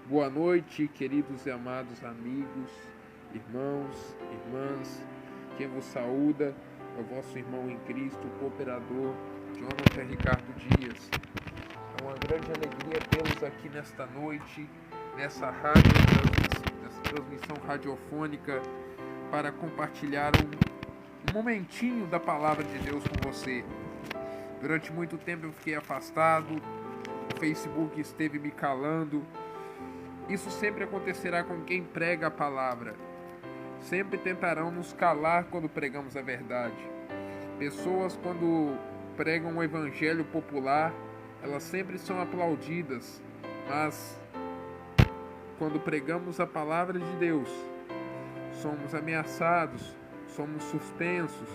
Boa noite, queridos e amados amigos, irmãos, irmãs. Quem vos saúda é o vosso irmão em Cristo, o cooperador Jonathan Ricardo Dias. É uma grande alegria tê-los aqui nesta noite, nessa transmissão radiofônica, para compartilhar um momentinho da palavra de Deus com você. Durante muito tempo eu fiquei afastado, o Facebook esteve me calando. Isso sempre acontecerá com quem prega a palavra. Sempre tentarão nos calar quando pregamos a verdade. Pessoas, quando pregam o evangelho popular, elas sempre são aplaudidas, mas quando pregamos a palavra de Deus, somos ameaçados, somos suspensos,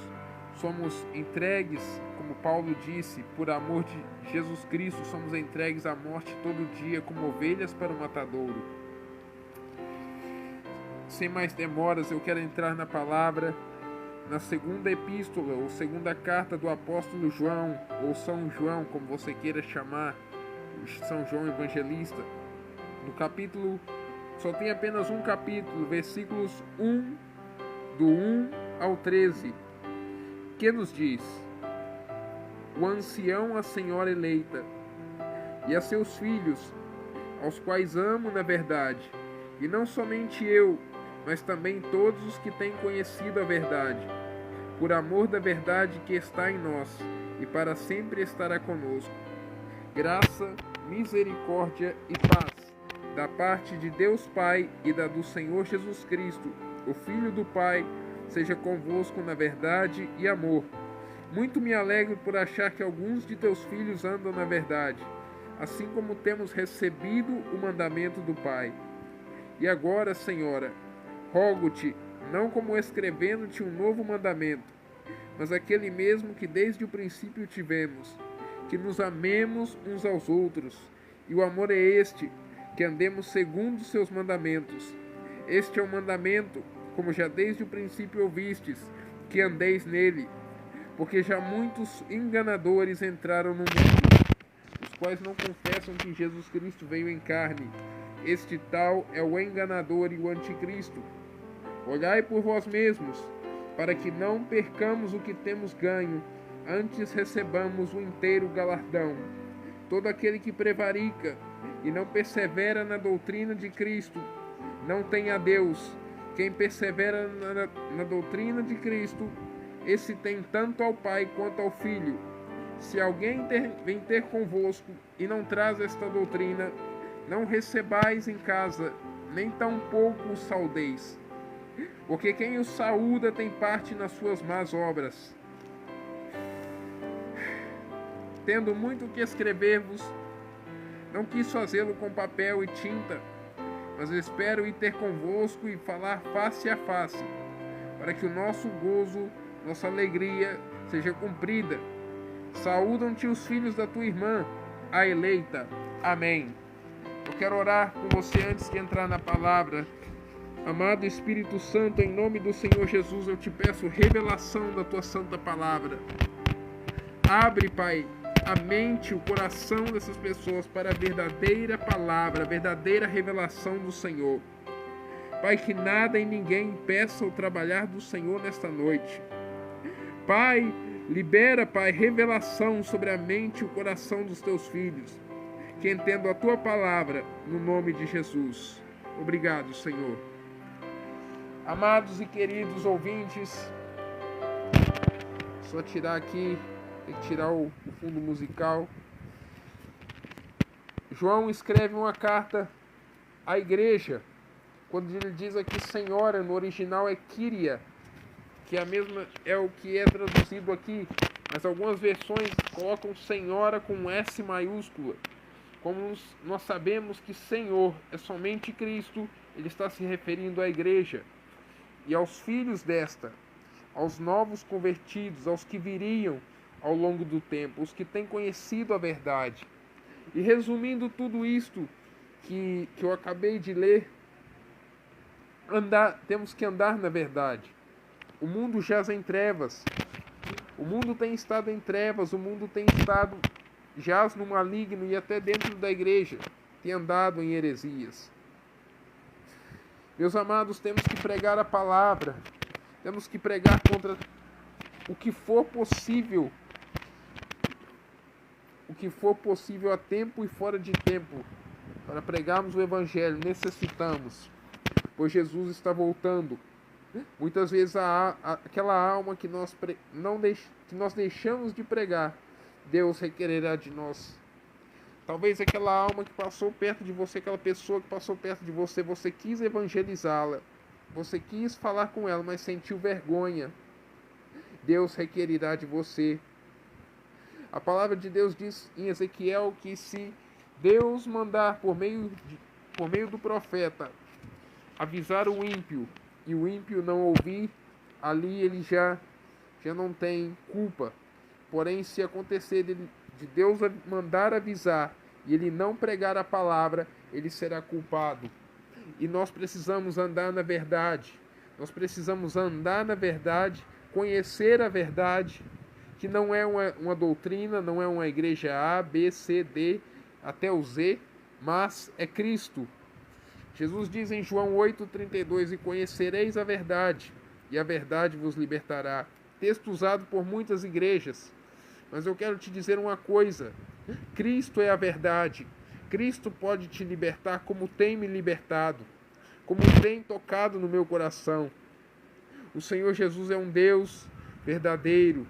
somos entregues, como Paulo disse, por amor de Jesus Cristo, somos entregues à morte todo dia, como ovelhas para o matadouro. Sem mais demoras, eu quero entrar na palavra, na segunda epístola, ou segunda carta do apóstolo João, ou São João, como você queira chamar, São João Evangelista. No capítulo, só tem apenas um capítulo, versículos do 1 ao 13, que nos diz: o ancião, a senhora eleita, e a seus filhos, aos quais amo na verdade, e não somente eu, mas também todos os que têm conhecido a verdade, por amor da verdade que está em nós, e para sempre estará conosco. Graça, misericórdia e paz, da parte de Deus Pai e da do Senhor Jesus Cristo, o Filho do Pai, seja convosco na verdade e amor. Muito me alegro por achar que alguns de teus filhos andam na verdade, assim como temos recebido o mandamento do Pai. E agora, Senhora, rogo-te, não como escrevendo-te um novo mandamento, mas aquele mesmo que desde o princípio tivemos, que nos amemos uns aos outros. E o amor é este, que andemos segundo os seus mandamentos. Este é o mandamento, como já desde o princípio ouvistes, que andeis nele. Porque já muitos enganadores entraram no mundo, os quais não confessam que Jesus Cristo veio em carne. Este tal é o enganador e o anticristo. Olhai por vós mesmos, para que não percamos o que temos ganho, antes recebamos o inteiro galardão. Todo aquele que prevarica e não persevera na doutrina de Cristo, não tem a Deus. Quem persevera na doutrina de Cristo, esse tem tanto ao Pai quanto ao Filho. Se alguém vem ter convosco e não traz esta doutrina, não recebais em casa, nem tampouco o saudeis. Porque quem o saúda tem parte nas suas más obras. Tendo muito que escrever-vos, não quis fazê-lo com papel e tinta, mas espero ir ter convosco e falar face a face, para que o nosso gozo, nossa alegria seja cumprida. Saúdam-te os filhos da tua irmã, a eleita. Amém. Eu quero orar com você antes de entrar na palavra. Amado Espírito Santo, em nome do Senhor Jesus, eu te peço revelação da tua santa palavra. Abre, Pai, a mente, o coração dessas pessoas para a verdadeira palavra, a verdadeira revelação do Senhor. Pai, que nada e ninguém impeça o trabalhar do Senhor nesta noite. Pai, libera, Pai, revelação sobre a mente e o coração dos teus filhos, que entendam a tua palavra, no nome de Jesus. Obrigado, Senhor. Amados e queridos ouvintes, só tirar aqui, tem que tirar o fundo musical. João escreve uma carta à igreja, quando ele diz aqui Senhora, no original é Kyria, que é o que é traduzido aqui, mas algumas versões colocam Senhora com S maiúscula. Como nós sabemos que Senhor é somente Cristo, ele está se referindo à igreja e aos filhos desta, aos novos convertidos, aos que viriam ao longo do tempo, os que têm conhecido a verdade. E resumindo tudo isto que eu acabei de ler, temos que andar na verdade. O mundo jaz em trevas, o mundo tem estado em trevas, o mundo tem estado jaz no maligno e até dentro da igreja. tem andado em heresias. Meus amados, temos que pregar a palavra, temos que pregar contra o que for possível a tempo e fora de tempo. Para pregarmos o Evangelho, necessitamos, pois Jesus está voltando. Muitas vezes aquela alma que nós deixamos de pregar, Deus requererá de nós. Talvez aquela alma que passou perto de você, aquela pessoa que passou perto de você, você quis evangelizá-la, você quis falar com ela, mas sentiu vergonha. Deus requerirá de você. A palavra de Deus diz em Ezequiel que se Deus mandar por meio do profeta avisar o ímpio e o ímpio não ouvir, ali ele já não tem culpa. Porém, se acontecer de Deus mandar avisar e ele não pregar a palavra, ele será culpado. E nós precisamos andar na verdade. Nós precisamos andar na verdade, conhecer a verdade, que não é uma doutrina, não é uma igreja A, B, C, D, até o Z, mas é Cristo. Jesus diz em João 8,32: e conhecereis a verdade, e a verdade vos libertará. Texto usado por muitas igrejas. Mas eu quero te dizer uma coisa: Cristo é a verdade. Cristo pode te libertar como tem me libertado, como tem tocado no meu coração. O Senhor Jesus é um Deus verdadeiro.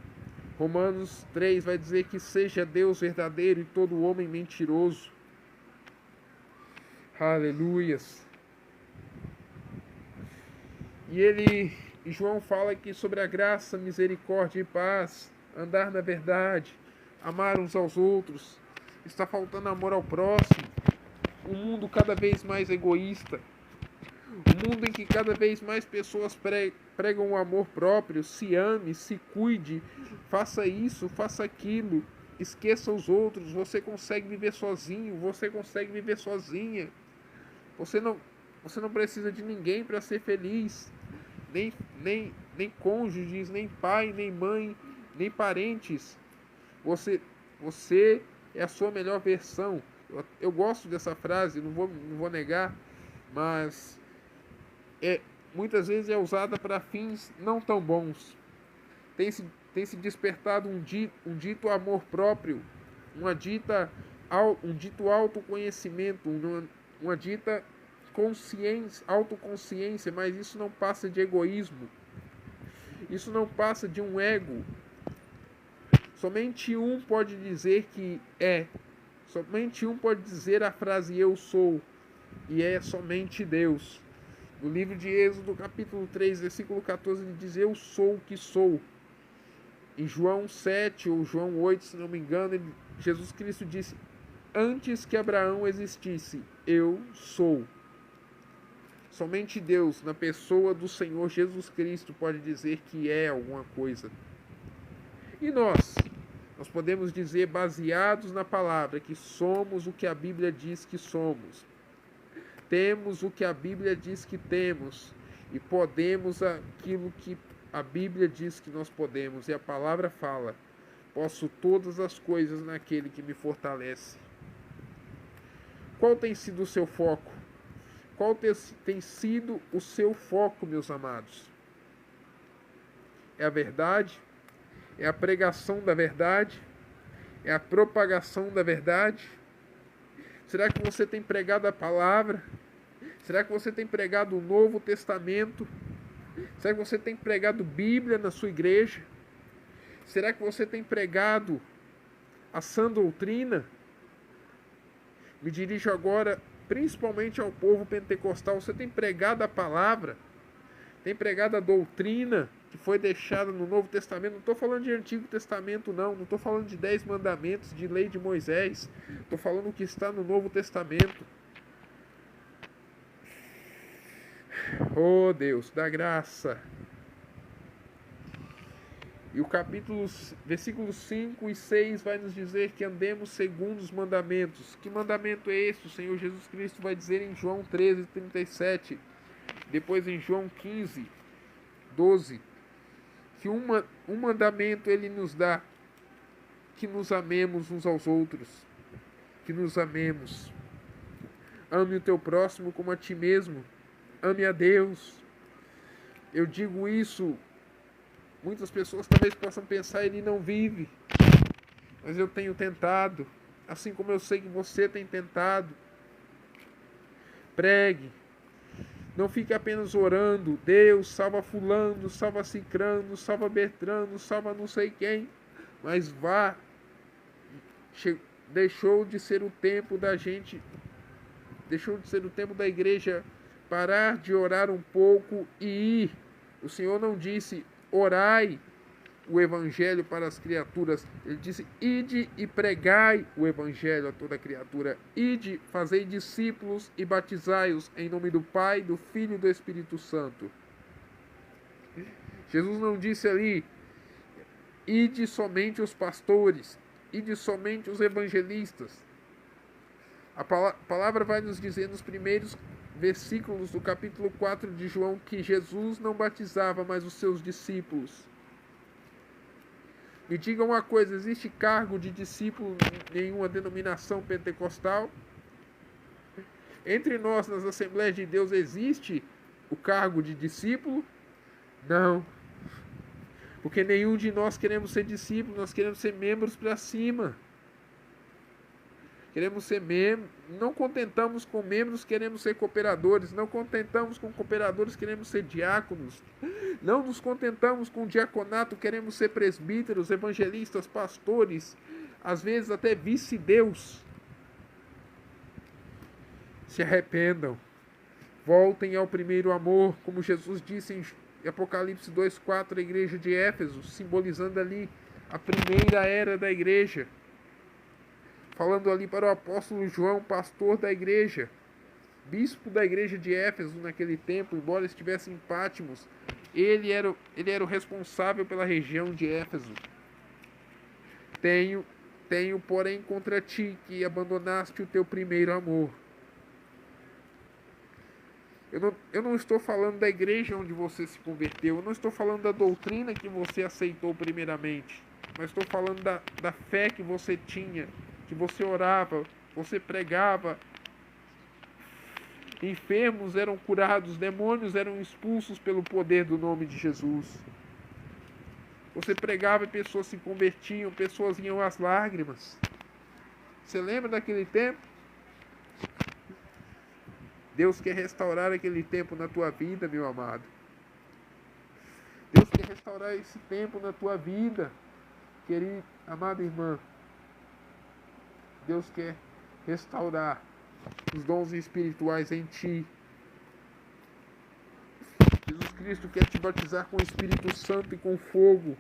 Romanos 3 vai dizer que seja Deus verdadeiro e todo homem mentiroso. Aleluias. E João fala aqui sobre a graça, misericórdia e paz, andar na verdade, amar uns aos outros. Está faltando amor ao próximo. Um mundo cada vez mais egoísta. Um mundo em que cada vez mais pessoas pregam o amor próprio. Se ame, se cuide, faça isso, faça aquilo, esqueça os outros. Você consegue viver sozinho, você consegue viver sozinha. Você não precisa de ninguém para ser feliz. Nem cônjuges, nem pai, nem mãe, nem parentes. Você é a sua melhor versão. Eu gosto dessa frase, não vou negar, mas muitas vezes é usada para fins não tão bons. Tem se despertado um dito amor próprio, um dito autoconhecimento, uma dita autoconsciência, mas isso não passa de egoísmo. Isso não passa de um ego. Somente um pode dizer que é. Somente um pode dizer a frase eu sou. E é somente Deus. No livro de Êxodo, capítulo 3, versículo 14, ele diz: eu sou o que sou. Em João 7 ou João 8, se não me engano, Jesus Cristo disse: antes que Abraão existisse, eu sou. Somente Deus, na pessoa do Senhor Jesus Cristo, pode dizer que é alguma coisa. E nós podemos dizer, baseados na palavra, que somos o que a Bíblia diz que somos. Temos o que a Bíblia diz que temos. E podemos aquilo que a Bíblia diz que nós podemos. E a palavra fala: posso todas as coisas naquele que me fortalece. Qual tem sido o seu foco? Qual tem sido o seu foco, meus amados? É a verdade? É a pregação da verdade? É a propagação da verdade? Será que você tem pregado a palavra? Será que você tem pregado o Novo Testamento? Será que você tem pregado Bíblia na sua igreja? Será que você tem pregado a sã doutrina? Me dirijo agora principalmente ao povo pentecostal. Você tem pregado a palavra? Tem pregado a doutrina que foi deixada no Novo Testamento? Não estou falando de Antigo Testamento, não estou falando de 10 mandamentos, de lei de Moisés. Estou falando o que está no Novo Testamento. Oh Deus, da graça. E o versículos 5 e 6 vai nos dizer que andemos segundo os mandamentos. Que mandamento é esse? O Senhor Jesus Cristo vai dizer em João 13:37, depois em João 15:12, que um mandamento Ele nos dá, que nos amemos uns aos outros, que nos amemos. Ame o teu próximo como a ti mesmo. Ame a Deus. Eu digo isso, muitas pessoas talvez possam pensar, ele não vive. Mas eu tenho tentado, assim como eu sei que você tem tentado. Pregue. Não fique apenas orando, Deus, salva fulano, salva cicrano, salva Bertrano, salva não sei quem. Mas vá. Deixou de ser o tempo da gente, deixou de ser o tempo da igreja parar de orar um pouco e ir. O Senhor não disse, orai o evangelho para as criaturas. Ele disse, ide e pregai o evangelho a toda criatura. Ide, fazei discípulos e batizai-os em nome do Pai, do Filho e do Espírito Santo. Jesus não disse ali, ide somente os pastores, ide somente os evangelistas. A palavra vai nos dizer nos primeiros versículos do capítulo 4 de João que Jesus não batizava, mas os seus discípulos. Me diga uma coisa, existe cargo de discípulo em nenhuma denominação pentecostal? Entre nós, nas Assembleias de Deus, existe o cargo de discípulo? Não. Porque nenhum de nós queremos ser discípulos, nós queremos ser membros para cima. Queremos ser membros, não contentamos com membros, queremos ser cooperadores. Não contentamos com cooperadores, queremos ser diáconos. Não nos contentamos com diaconato, queremos ser presbíteros, evangelistas, pastores, às vezes até vice-deus. Se arrependam, voltem ao primeiro amor, como Jesus disse em Apocalipse 2:4, a igreja de Éfeso, simbolizando ali a primeira era da igreja. Falando ali para o apóstolo João, pastor da igreja, bispo da igreja de Éfeso naquele tempo, embora estivesse em Patmos, ele era o responsável pela região de Éfeso. Tenho, porém, contra ti que abandonaste o teu primeiro amor. Eu não estou falando da igreja onde você se converteu, eu não estou falando da doutrina que você aceitou primeiramente, mas estou falando da fé que você tinha, que você orava, você pregava, enfermos eram curados, demônios eram expulsos pelo poder do nome de Jesus. Você pregava e pessoas se convertiam, pessoas iam às lágrimas. Você lembra daquele tempo? Deus quer restaurar aquele tempo na tua vida, meu amado. Deus quer restaurar esse tempo na tua vida, querida, amada irmã. Deus quer restaurar os dons espirituais em ti. Jesus Cristo quer te batizar com o Espírito Santo e com fogo.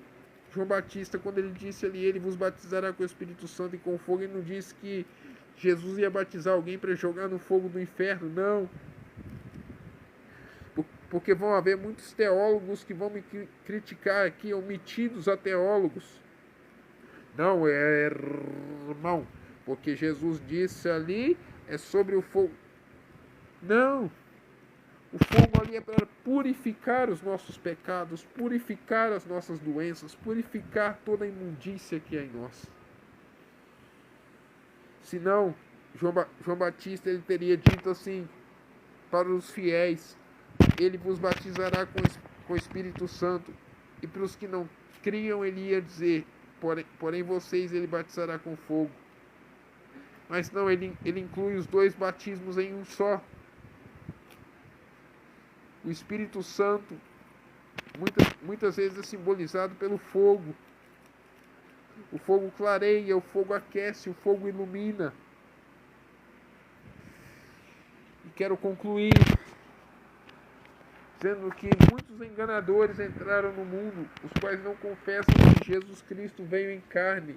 João Batista, quando ele disse ali, ele vos batizará com o Espírito Santo e com fogo, ele não disse que Jesus ia batizar alguém para jogar no fogo do inferno, não. Porque vão haver muitos teólogos que vão me criticar aqui, omitidos a teólogos. Não, irmão, porque Jesus disse ali, é sobre o fogo. Não, o fogo ali é para purificar os nossos pecados, purificar as nossas doenças, purificar toda a imundícia que há em nós. Senão, João Batista ele teria dito assim para os fiéis, ele vos batizará com o Espírito Santo, e para os que não criam ele ia dizer, porém vocês ele batizará com fogo. Mas não, ele inclui os dois batismos em um só. O Espírito Santo muitas vezes é simbolizado pelo fogo. O fogo clareia, o fogo aquece, o fogo ilumina. E quero concluir dizendo que muitos enganadores entraram no mundo, os quais não confessam que Jesus Cristo veio em carne.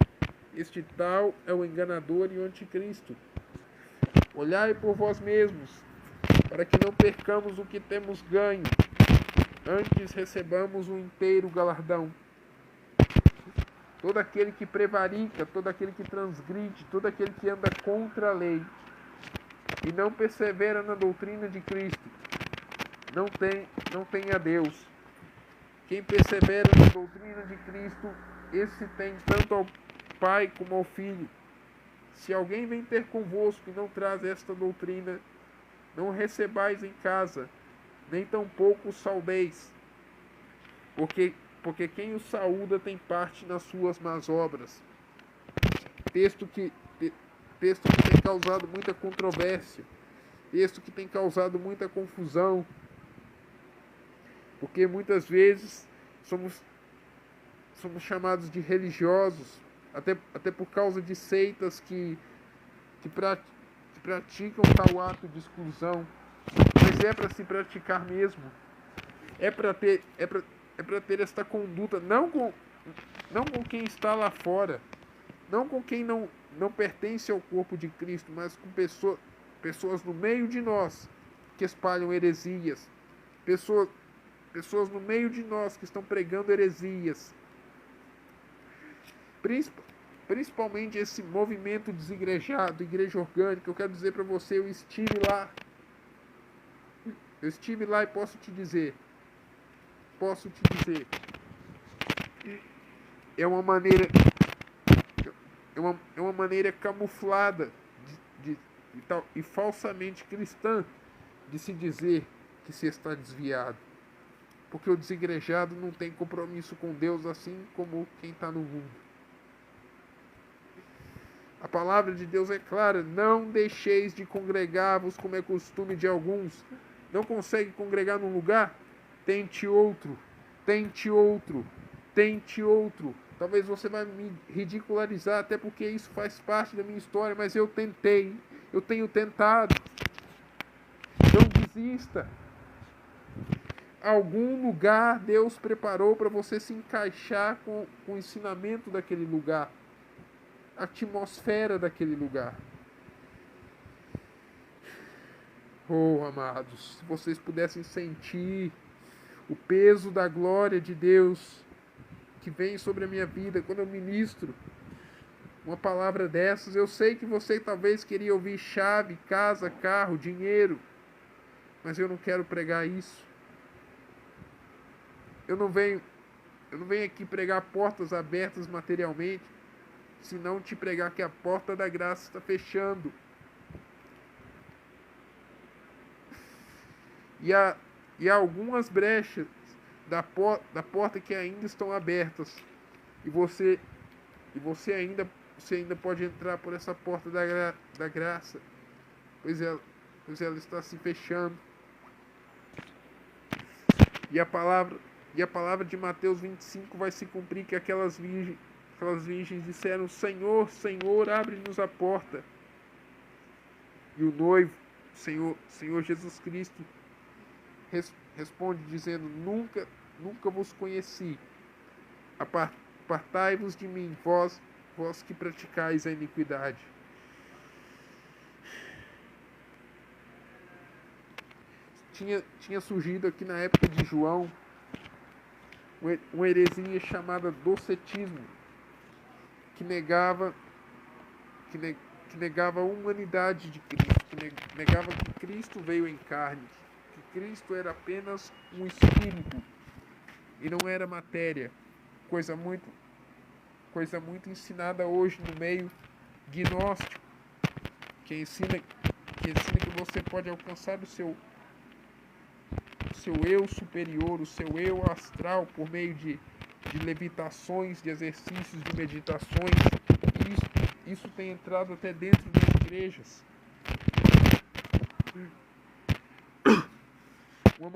Este tal é o enganador e o anticristo. Olhai por vós mesmos, para que não percamos o que temos ganho, antes recebamos um inteiro galardão. Todo aquele que prevarica, todo aquele que transgride, todo aquele que anda contra a lei e não persevera na doutrina de Cristo, não tem a Deus. Quem persevera na doutrina de Cristo, esse tem tanto ao Pai como ao Filho. Se alguém vem ter convosco e não traz esta doutrina, não recebais em casa, nem tampouco os saudeis, porque quem o saúda tem parte nas suas más obras. Texto que, texto que tem causado muita controvérsia, texto que tem causado muita confusão, porque muitas vezes somos chamados de religiosos, até por causa de seitas que praticam tal ato de exclusão, mas é para se praticar mesmo, é para ter esta conduta, não com quem está lá fora, não com quem não pertence ao corpo de Cristo, mas com pessoas no meio de nós que espalham heresias, pessoas no meio de nós que estão pregando heresias, principalmente esse movimento desigrejado, igreja orgânica. Eu quero dizer para você, eu estive lá e posso te dizer, é uma maneira, é uma maneira camuflada e falsamente cristã de se dizer que se está desviado, porque o desigrejado não tem compromisso com Deus, assim como quem está no mundo. A palavra de Deus é clara: não deixeis de congregar-vos, como é costume de alguns. Não consegue congregar num lugar? Tente outro, tente outro, tente outro. Talvez você vai me ridicularizar, até porque isso faz parte da minha história, mas eu tentei, eu tenho tentado. Não desista. Algum lugar Deus preparou para você se encaixar com o ensinamento daquele lugar, a atmosfera daquele lugar. Oh, amados, se vocês pudessem sentir o peso da glória de Deus que vem sobre a minha vida quando eu ministro uma palavra dessas. Eu sei que você talvez queria ouvir chave, casa, carro, dinheiro, mas eu não quero pregar isso. Eu não venho aqui pregar portas abertas materialmente, senão te pregar que a porta da graça está fechando. E há algumas brechas da porta que ainda estão abertas. E você ainda pode entrar por essa porta da graça, pois ela está se fechando. E a palavra de Mateus 25 vai se cumprir, que aquelas virgens disseram: Senhor, Senhor, abre-nos a porta. E o noivo, Senhor Jesus Cristo, responde dizendo: nunca vos conheci. Apartai-vos de mim, vós que praticais a iniquidade. Tinha surgido aqui na época de João uma heresia chamada docetismo, que negava a humanidade de Cristo, que negava que Cristo veio em carne, que Cristo era apenas um espírito e não era matéria, coisa muito ensinada hoje no meio gnóstico, que ensina que você pode alcançar o seu eu superior, o seu eu astral, por meio de levitações, de exercícios, de meditações. Isso tem entrado até dentro das igrejas. Uma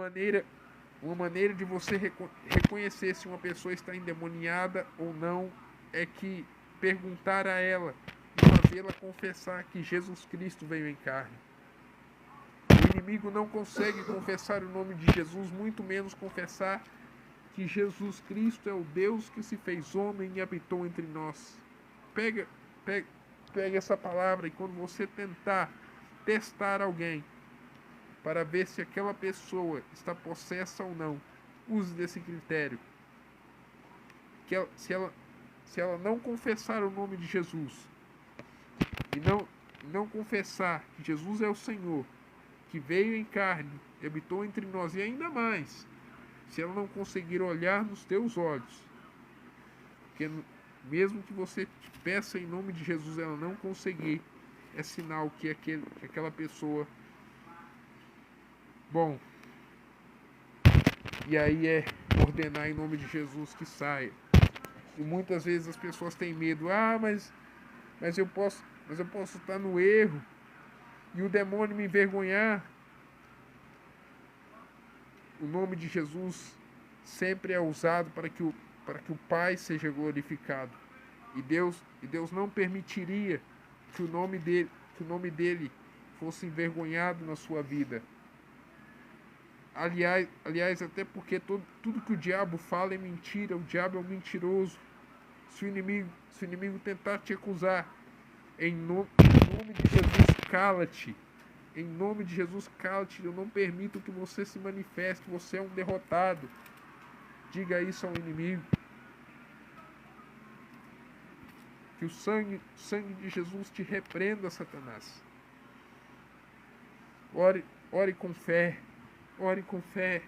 maneira de você reconhecer se uma pessoa está endemoniada ou não é que perguntar a ela e fazê-la confessar que Jesus Cristo veio em carne. O inimigo não consegue confessar o nome de Jesus, muito menos confessar que Jesus Cristo é o Deus que se fez homem e habitou entre nós. Pega essa palavra, e quando você tentar testar alguém para ver se aquela pessoa está possessa ou não, use desse critério. Se ela não confessar o nome de Jesus e não confessar que Jesus é o Senhor, que veio em carne e habitou entre nós, e ainda mais, se ela não conseguir olhar nos teus olhos, porque mesmo que você peça em nome de Jesus, ela não conseguir, é sinal que aquela pessoa Bom, e aí é ordenar em nome de Jesus que saia. E muitas vezes as pessoas têm medo. Mas eu posso estar no erro e o demônio me envergonhar. O nome de Jesus sempre é usado para que o Pai seja glorificado. E Deus não permitiria que o nome dele fosse envergonhado na sua vida. Aliás, até porque tudo que o diabo fala é mentira, o diabo é um mentiroso. Se o inimigo tentar te acusar, em nome de Jesus, cala-te. Em nome de Jesus, cala-te. Eu não permito que você se manifeste. Você é um derrotado. Diga isso ao inimigo. Que o sangue de Jesus te repreenda, Satanás. Ore com fé. Ore com fé.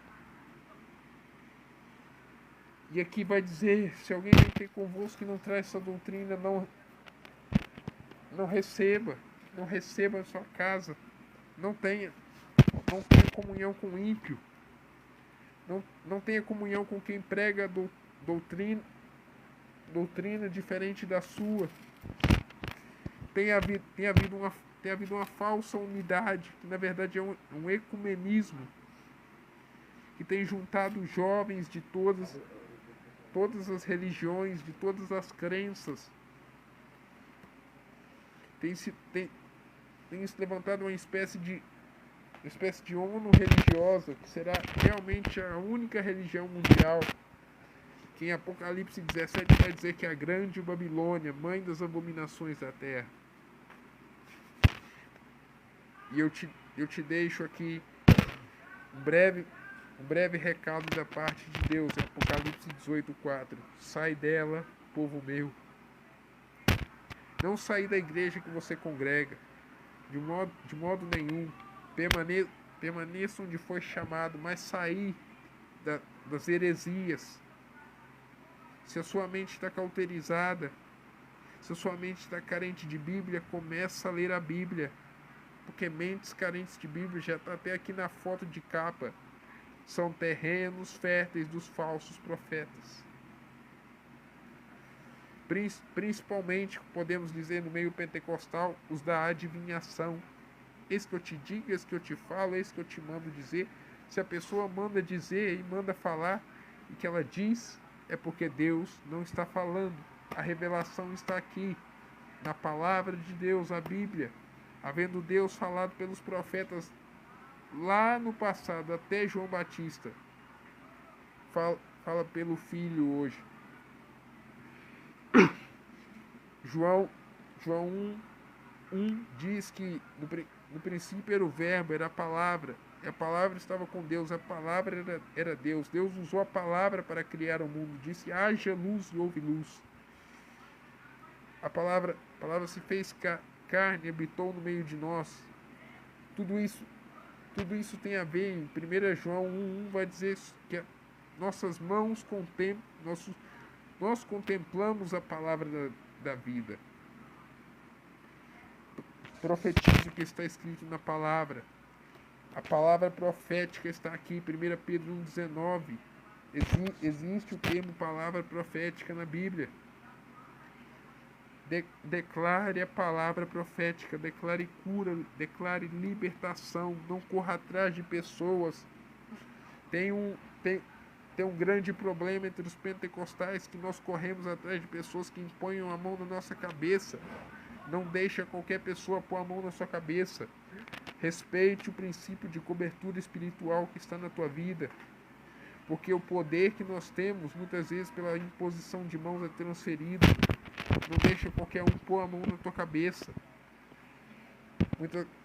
E aqui vai dizer, se alguém vem ter convosco e não traz essa doutrina, não receba. Não receba a sua casa. Não tenha comunhão com o ímpio. Não tenha comunhão com quem prega doutrina diferente da sua. Tem havido uma falsa unidade, que na verdade é um ecumenismo, que tem juntado jovens de todas as religiões, de todas as crenças. Tem se levantado uma espécie de ONU religiosa, que será realmente a única religião mundial, que em Apocalipse 17 vai dizer que é a grande Babilônia, mãe das abominações da terra. E eu te deixo aqui um breve recado da parte de Deus, em Apocalipse 18:4. Sai dela, povo meu. Não sair da igreja que você congrega, de modo nenhum. Permaneça onde foi chamado, mas sair das heresias. Se a sua mente está cauterizada, se a sua mente está carente de Bíblia, começa a ler a Bíblia. Porque mentes carentes de Bíblia, já está até aqui na foto de capa, são terrenos férteis dos falsos profetas. Principalmente, podemos dizer, no meio pentecostal, os da adivinhação. Eis que eu te digo, eis que eu te falo, eis que eu te mando dizer. Se a pessoa manda dizer e manda falar, e que ela diz, é porque Deus não está falando. A revelação está aqui, na palavra de Deus, a Bíblia. Havendo Deus falado pelos profetas lá no passado, até João Batista, fala pelo Filho hoje. João 1 diz que no princípio era o verbo, era a palavra. E a palavra estava com Deus, a palavra era Deus. Deus usou a palavra para criar o mundo. Disse, haja luz e houve luz. A palavra se fez carne e habitou no meio de nós. Tudo isso tem a ver. Em 1 João 1 vai dizer que nossas mãos nós contemplamos a palavra da vida. Profetize o que está escrito na palavra. A palavra profética está aqui, 1 Pedro 1,19. Existe o termo palavra profética na Bíblia. Declare a palavra profética, declare cura, declare libertação. Não corra atrás de pessoas. Tem um grande problema entre os pentecostais, que nós corremos atrás de pessoas que impõem a mão na nossa cabeça. Não deixa qualquer pessoa pôr a mão na sua cabeça. Respeite o princípio de cobertura espiritual que está na tua vida. Porque o poder que nós temos, muitas vezes pela imposição de mãos, é transferido. Não deixa qualquer um pôr a mão na tua cabeça.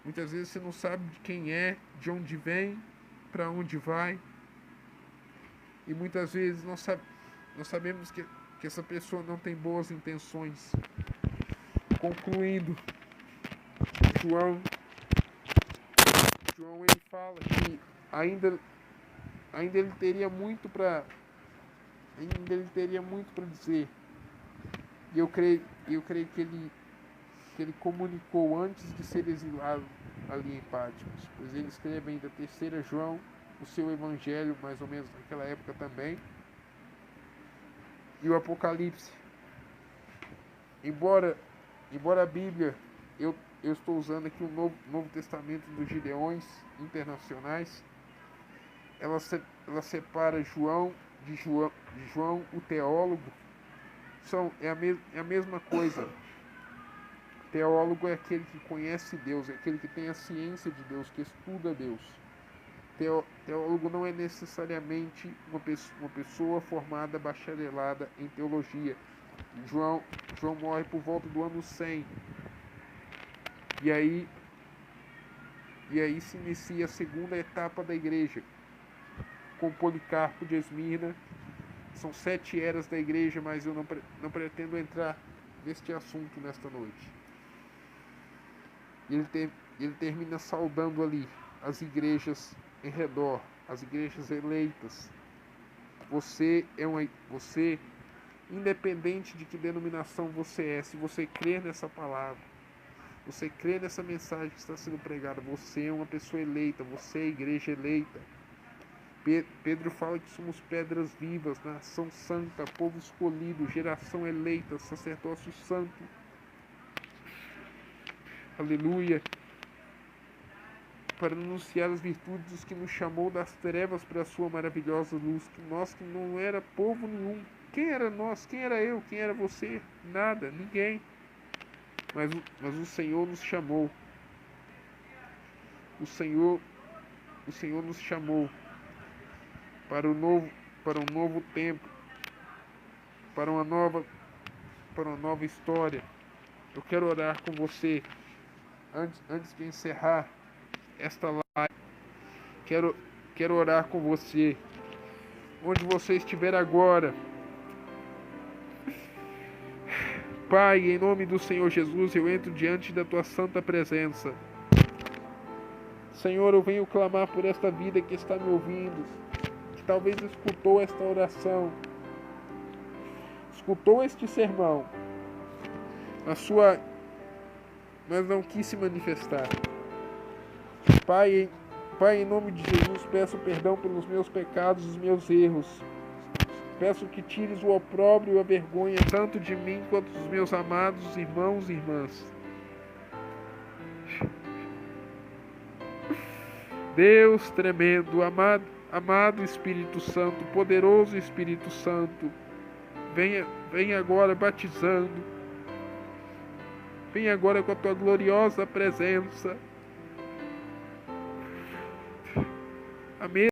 Muitas vezes você não sabe de quem é, de onde vem, para onde vai. E muitas vezes nós sabemos que essa pessoa não tem boas intenções. Concluindo, João ele fala que ainda ele teria muito para dizer. E eu creio que ele comunicou antes de ser exilado. ali em Patmos, pois ele escreve ainda 3 João, o seu evangelho, mais ou menos naquela época também, e o Apocalipse. Embora a Bíblia, eu estou usando aqui o Novo Testamento dos Gideões Internacionais, ela separa João de João o teólogo. É a mesma coisa. Teólogo é aquele que conhece Deus, é aquele que tem a ciência de Deus, que estuda Deus. Teólogo não é necessariamente uma pessoa formada, bacharelada em teologia. João morre por volta do ano 100. E aí se inicia a segunda etapa da igreja, com Policarpo de Esmirna. São 7 eras da igreja, mas eu não pretendo entrar neste assunto nesta noite. Ele termina saudando ali as igrejas em redor, as igrejas eleitas. Você, independente de que denominação você é, se você crer nessa palavra, você crê nessa mensagem que está sendo pregada, você é uma pessoa eleita, você é a igreja eleita. Pedro fala que somos pedras vivas, nação santa, povo escolhido, geração eleita, sacerdócio santo. Aleluia. Para anunciar as virtudes dos que nos chamou das trevas para a sua maravilhosa luz, que nós que não era povo nenhum. Quem era nós? Quem era eu? Quem era você? Nada, ninguém. Mas o Senhor nos chamou. O Senhor nos chamou para um novo tempo, para uma nova história. Eu quero orar com você antes de encerrar esta live. Quero orar com você, onde você estiver agora. Pai, em nome do Senhor Jesus, eu entro diante da tua santa presença. Senhor, eu venho clamar por esta vida que está me ouvindo, que talvez escutou esta oração, escutou este sermão, mas não quis se manifestar. Pai, em nome de Jesus, peço perdão pelos meus pecados e os meus erros. Peço que tires o opróbrio e a vergonha tanto de mim quanto dos meus amados irmãos e irmãs. Deus tremendo, amado Espírito Santo, poderoso Espírito Santo, venha agora batizando, venha agora com a tua gloriosa presença. Amém.